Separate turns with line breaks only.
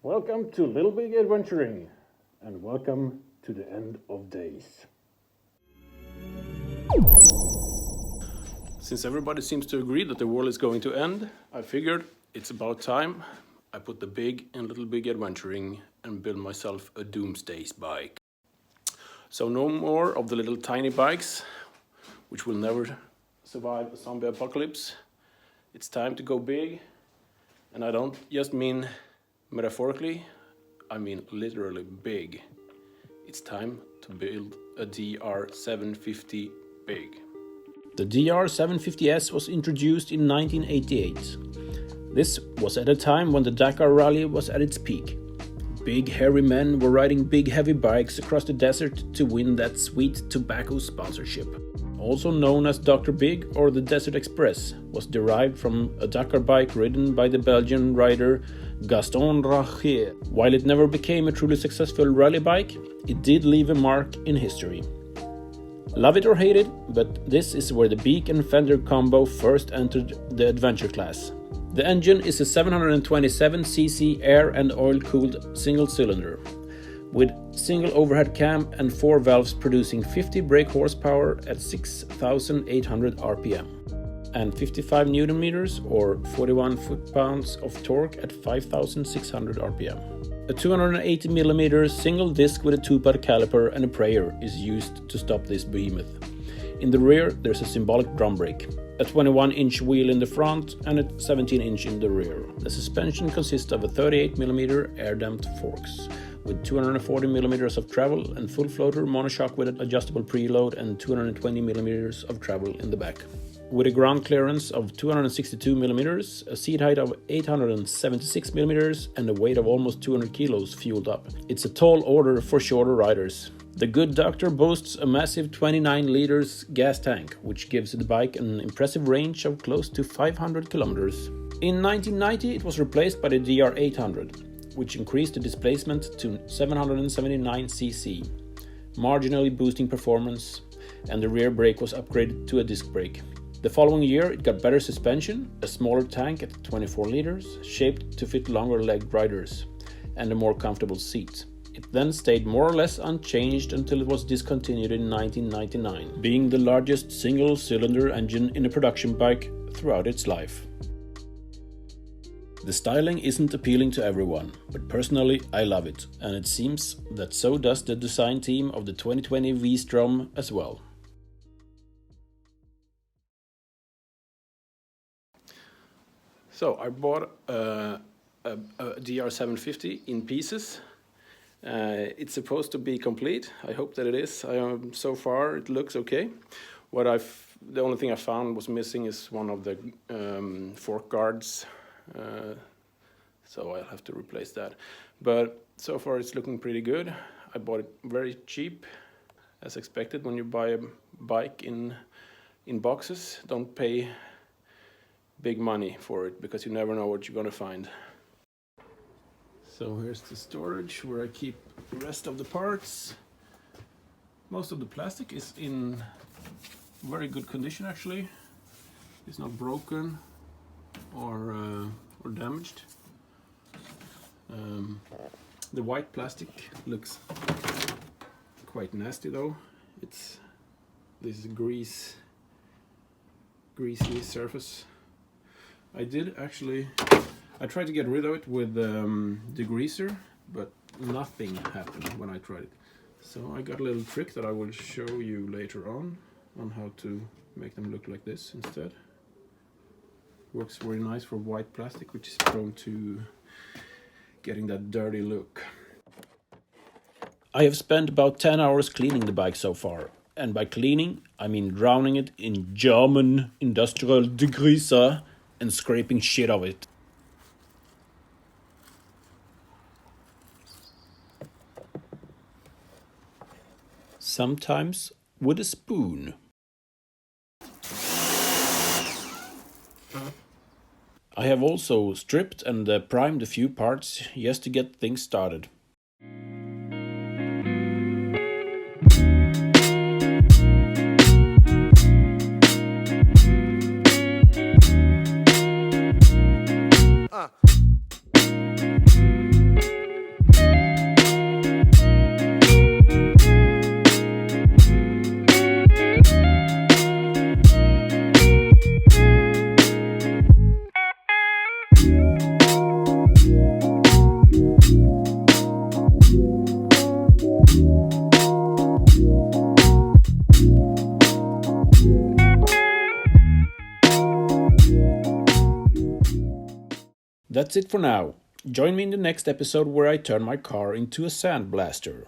Welcome to Little Big Adventuring, and welcome to the end of days. Since everybody seems to agree that the world is going to end, I figured it's about time I put the big in Little Big Adventuring and build myself a doomsday bike. So no more of the little tiny bikes, which will never survive a zombie apocalypse. It's time to go big, and I don't just mean metaphorically, I mean literally big. It's time to build a DR750 big. The DR750s was introduced in 1988. This was at a time when the Dakar Rally was at its peak. Big hairy men were riding big heavy bikes across the desert to win that sweet tobacco sponsorship. Also known as Dr. Big or the Desert Express, was derived from a Dakar bike ridden by the Belgian rider Gaston Rachier. While it never became a truly successful rally bike, it did leave a mark in history. Love it or hate it, but this is where the beak and fender combo first entered the adventure class. The engine is a 727cc air and oil-cooled single-cylinder, with single overhead cam and 4 valves producing 50 brake horsepower at 6,800 RPM, and 55 Nm or 41 foot-pounds of torque at 5,600 RPM. A 280mm single disc with a 2-pad caliper and a prayer is used to stop this behemoth. In the rear there's a symbolic drum brake, a 21-inch wheel in the front and a 17-inch in the rear. The suspension consists of a 38mm air-damped forks with 240mm of travel and full floater monoshock with an adjustable preload and 220mm of travel in the back. With a ground clearance of 262mm, a seat height of 876mm and a weight of almost 200 kilos fueled up. It's a tall order for shorter riders. The good doctor boasts a massive 29 liters gas tank, which gives the bike an impressive range of close to 500 kilometers. In 1990 it was replaced by the DR800, which increased the displacement to 779cc, marginally boosting performance, and the rear brake was upgraded to a disc brake. The following year it got better suspension, a smaller tank at 24 liters, shaped to fit longer-legged riders, and a more comfortable seat. It then stayed more or less unchanged until it was discontinued in 1999, being the largest single-cylinder engine in a production bike throughout its life. The styling isn't appealing to everyone, but personally I love it, and it seems that so does the design team of the 2020 V-Strom as well. So I bought a DR750 in pieces. It's supposed to be complete. I hope that it is. So far it looks okay. The only thing I found was missing is one of the fork guards. So I'll have to replace that. But so far it's looking pretty good. I bought it very cheap, as expected. When you buy a bike in boxes, don't pay big money for it because you never know what you're gonna find. So here's the storage where I keep the rest of the parts. Most of the plastic is in very good condition actually. It's not broken or damaged. The white plastic looks quite nasty though. It's this greasy surface. I tried to get rid of it with degreaser, but nothing happened when I tried it. So I got a little trick that I will show you later on how to make them look like this instead. Works very nice for white plastic, which is prone to getting that dirty look. I have spent about 10 hours cleaning the bike so far. And by cleaning, I mean drowning it in German industrial degreaser and scraping shit of it. Sometimes with a spoon. I have also stripped and primed a few parts just to get things started. That's it for now. Join me in the next episode where I turn my car into a sandblaster.